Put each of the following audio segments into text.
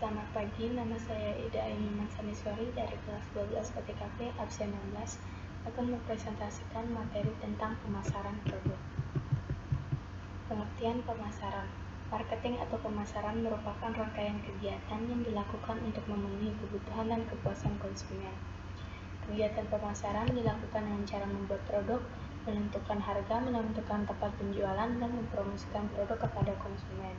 Selamat pagi, nama saya Ida Aini Mansaniswari dari kelas 12 PTKP absen 16 akan mempresentasikan materi tentang pemasaran produk. Pengertian pemasaran. Marketing atau pemasaran merupakan rangkaian kegiatan yang dilakukan untuk memenuhi kebutuhan dan kepuasan konsumen. Kegiatan pemasaran dilakukan dengan cara membuat produk, menentukan harga, menentukan tempat penjualan, dan mempromosikan produk kepada konsumen.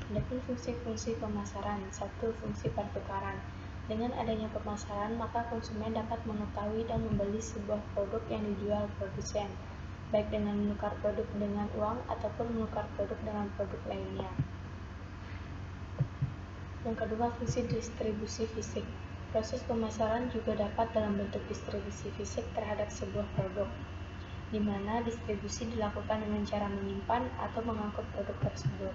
Adapun fungsi-fungsi pemasaran. 1. Fungsi pertukaran. Dengan adanya pemasaran, maka konsumen dapat mengetahui dan membeli sebuah produk yang dijual produsen, baik dengan menukar produk dengan uang ataupun menukar produk dengan produk lainnya. Yang kedua, fungsi distribusi fisik. Proses pemasaran juga dapat dalam bentuk distribusi fisik terhadap sebuah produk, di mana distribusi dilakukan dengan cara menyimpan atau mengangkut produk tersebut.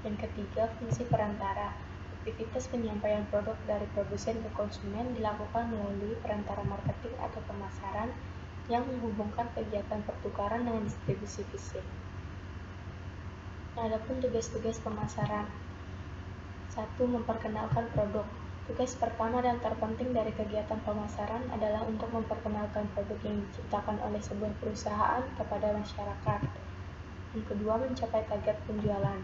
Yang ketiga, fungsi perantara. Aktivitas penyampaian produk dari produsen ke konsumen dilakukan melalui perantara marketing atau pemasaran yang menghubungkan kegiatan pertukaran dengan distribusi fisik. Adapun tugas-tugas pemasaran. 1. Memperkenalkan produk. Tugas pertama dan terpenting dari kegiatan pemasaran adalah untuk memperkenalkan produk yang diciptakan oleh sebuah perusahaan kepada masyarakat. Yang kedua, mencapai target penjualan.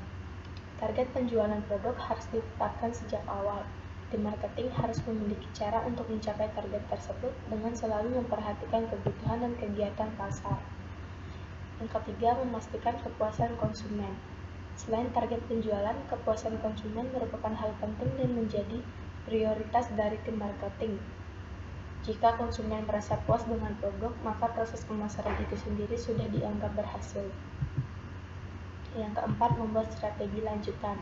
Target penjualan produk harus ditetapkan sejak awal. Tim marketing harus memiliki cara untuk mencapai target tersebut dengan selalu memperhatikan kebutuhan dan kegiatan pasar. Yang ketiga, memastikan kepuasan konsumen. Selain target penjualan, kepuasan konsumen merupakan hal penting dan menjadi prioritas dari tim marketing. Jika konsumen merasa puas dengan produk, maka proses pemasaran itu sendiri sudah dianggap berhasil. Yang keempat, membuat strategi lanjutan.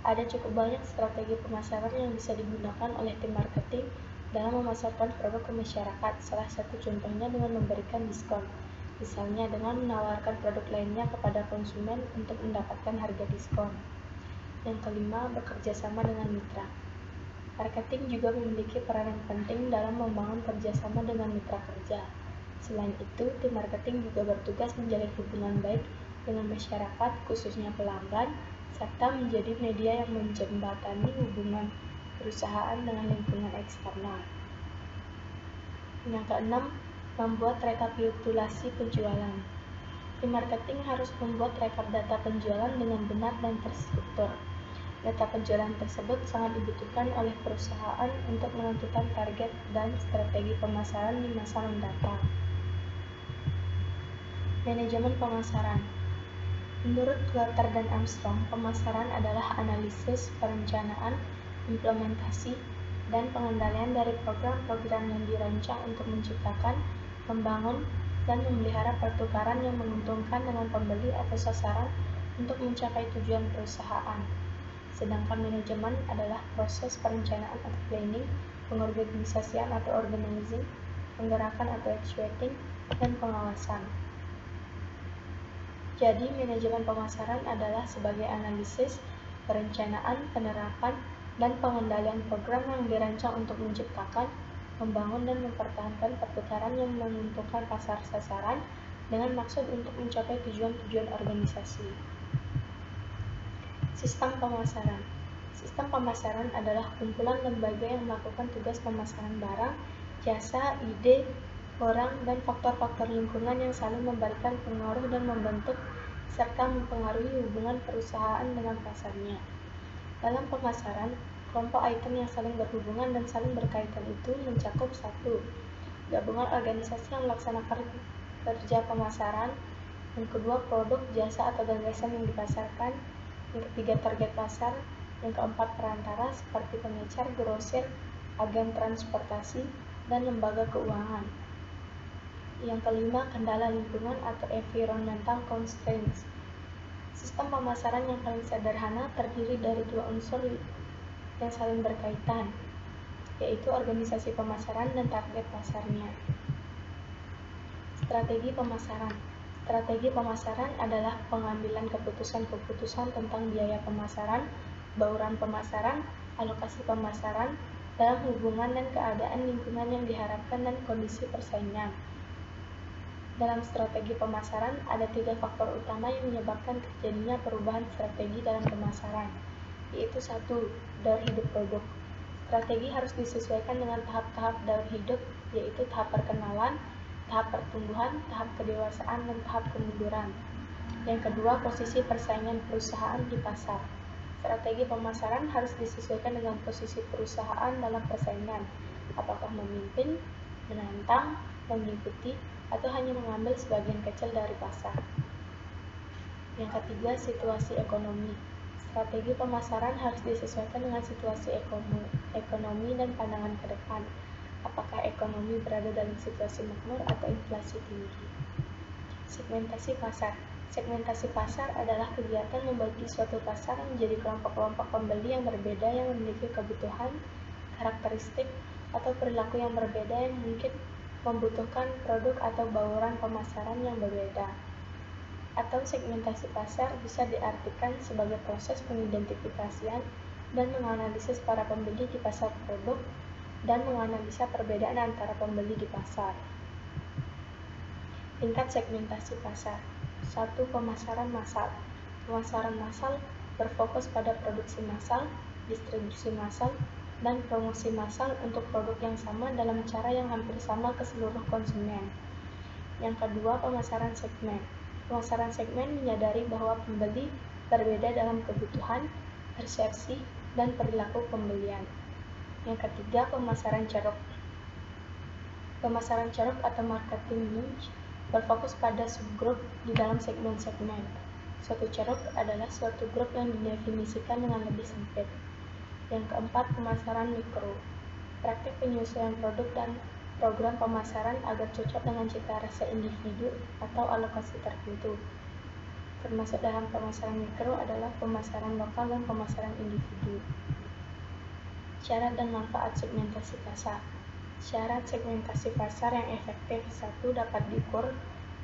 Ada cukup banyak strategi pemasaran yang bisa digunakan oleh tim marketing dalam memasarkan produk ke masyarakat. Salah satu contohnya dengan memberikan diskon, misalnya dengan menawarkan produk lainnya kepada konsumen untuk mendapatkan harga diskon. Yang kelima, bekerja sama dengan mitra. Marketing juga memiliki peran yang penting dalam membangun kerjasama dengan mitra kerja. Selain itu, tim marketing juga bertugas menjalin hubungan baik dengan masyarakat, khususnya pelanggan, serta menjadi media yang menjembatani hubungan perusahaan dengan lingkungan eksternal. Yang keenam, membuat rekapitulasi penjualan. Tim marketing harus membuat rekap data penjualan dengan benar dan terstruktur. Data penjualan tersebut sangat dibutuhkan oleh perusahaan untuk menentukan target dan strategi pemasaran di masa mendatang. Manajemen pemasaran. Menurut Clutter dan Armstrong, pemasaran adalah analisis, perencanaan, implementasi, dan pengendalian dari program-program yang dirancang untuk menciptakan, membangun, dan memelihara pertukaran yang menguntungkan dengan pembeli atau sasaran untuk mencapai tujuan perusahaan. Sedangkan manajemen adalah proses perencanaan atau planning, pengorganisasian atau organizing, penggerakan atau executing, dan pengawasan. Jadi, manajemen pemasaran adalah sebagai analisis, perencanaan, penerapan, dan pengendalian program yang dirancang untuk menciptakan, membangun, dan mempertahankan pertukaran yang menguntungkan pasar sasaran dengan maksud untuk mencapai tujuan-tujuan organisasi. Sistem pemasaran. Sistem pemasaran adalah kumpulan lembaga yang melakukan tugas pemasaran barang, jasa, ide, orang, dan faktor-faktor lingkungan yang saling memberikan pengaruh dan membentuk serta mempengaruhi hubungan perusahaan dengan pasarnya. Dalam pemasaran, kelompok item yang saling berhubungan dan saling berkaitan itu mencakup 1. Gabungan organisasi yang melaksanakan kerja pemasaran. Yang kedua, produk, jasa, atau gagasan yang dipasarkan. Yang ketiga, target pasar. Yang keempat, perantara seperti pengecer, grosir, agen transportasi, dan lembaga keuangan. Yang kelima, kendala lingkungan atau environmental constraints. Sistem pemasaran yang paling sederhana terdiri dari 2 unsur yang saling berkaitan, yaitu organisasi pemasaran dan target pasarnya. Strategi pemasaran. Strategi pemasaran adalah pengambilan keputusan-keputusan tentang biaya pemasaran, bauran pemasaran, alokasi pemasaran, dalam hubungan dan keadaan lingkungan yang diharapkan dan kondisi persaingan. Dalam strategi pemasaran, ada 3 faktor utama yang menyebabkan terjadinya perubahan strategi dalam pemasaran, yaitu 1. Daur hidup produk. Strategi harus disesuaikan dengan tahap-tahap daur hidup, yaitu tahap perkenalan, tahap pertumbuhan, tahap kedewasaan, dan tahap kemunduran. Yang kedua, posisi persaingan perusahaan di pasar. Strategi pemasaran harus disesuaikan dengan posisi perusahaan dalam persaingan, apakah memimpin, menantang, mengikuti, atau hanya mengambil sebagian kecil dari pasar. Yang ketiga, situasi ekonomi. Strategi pemasaran harus disesuaikan dengan situasi ekonomi dan pandangan ke depan, apakah ekonomi berada dalam situasi makmur atau inflasi tinggi. Segmentasi pasar. Segmentasi pasar adalah kegiatan membagi suatu pasar menjadi kelompok-kelompok pembeli yang berbeda yang memiliki kebutuhan, karakteristik, atau perilaku yang berbeda yang mungkin membutuhkan produk atau bauran pemasaran yang berbeda. Atau segmentasi pasar bisa diartikan sebagai proses pengidentifikasian dan menganalisis para pembeli di pasar produk dan menganalisa perbedaan antara pembeli di pasar. Tingkat segmentasi pasar. 1. Pemasaran massal. Pemasaran massal berfokus pada produksi massal, distribusi massal, dan promosi massal untuk produk yang sama dalam cara yang hampir sama ke seluruh konsumen. Yang kedua, pemasaran segmen. Pemasaran segmen menyadari bahwa pembeli berbeda dalam kebutuhan, persepsi, dan perilaku pembelian. Yang ketiga, pemasaran ceruk. Pemasaran ceruk atau marketing niche berfokus pada subgrup di dalam segmen-segmen. Suatu ceruk adalah suatu grup yang didefinisikan dengan lebih sempit. Yang keempat, pemasaran mikro. Praktik penyesuaian produk dan program pemasaran agar cocok dengan cita rasa individu atau alokasi tertentu. Termasuk dalam pemasaran mikro adalah pemasaran lokal dan pemasaran individu. Syarat dan manfaat segmentasi pasar. Syarat segmentasi pasar yang efektif: 1. Dapat diukur,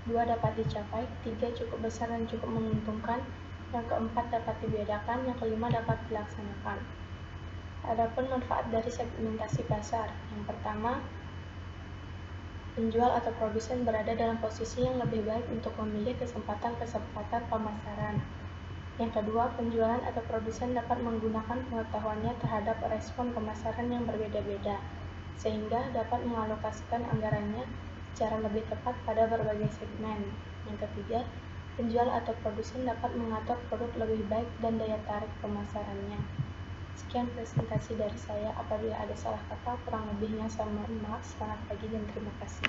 2. Dapat dicapai, 3. Cukup besar dan cukup menguntungkan, yang keempat dapat dibedakan, yang kelima dapat dilaksanakan. Adapun manfaat dari segmentasi pasar, yang pertama, penjual atau produsen berada dalam posisi yang lebih baik untuk memilih kesempatan-kesempatan pemasaran. Yang kedua, penjualan atau produsen dapat menggunakan pengetahuannya terhadap respon pemasaran yang berbeda-beda, sehingga dapat mengalokasikan anggarannya secara lebih tepat pada berbagai segmen. Yang ketiga, penjual atau produsen dapat mengatur produk lebih baik dan daya tarik pemasarannya. Sekian presentasi dari saya. Apabila ada salah kata, kurang lebihnya saya mohon maaf. Selamat pagi dan terima kasih.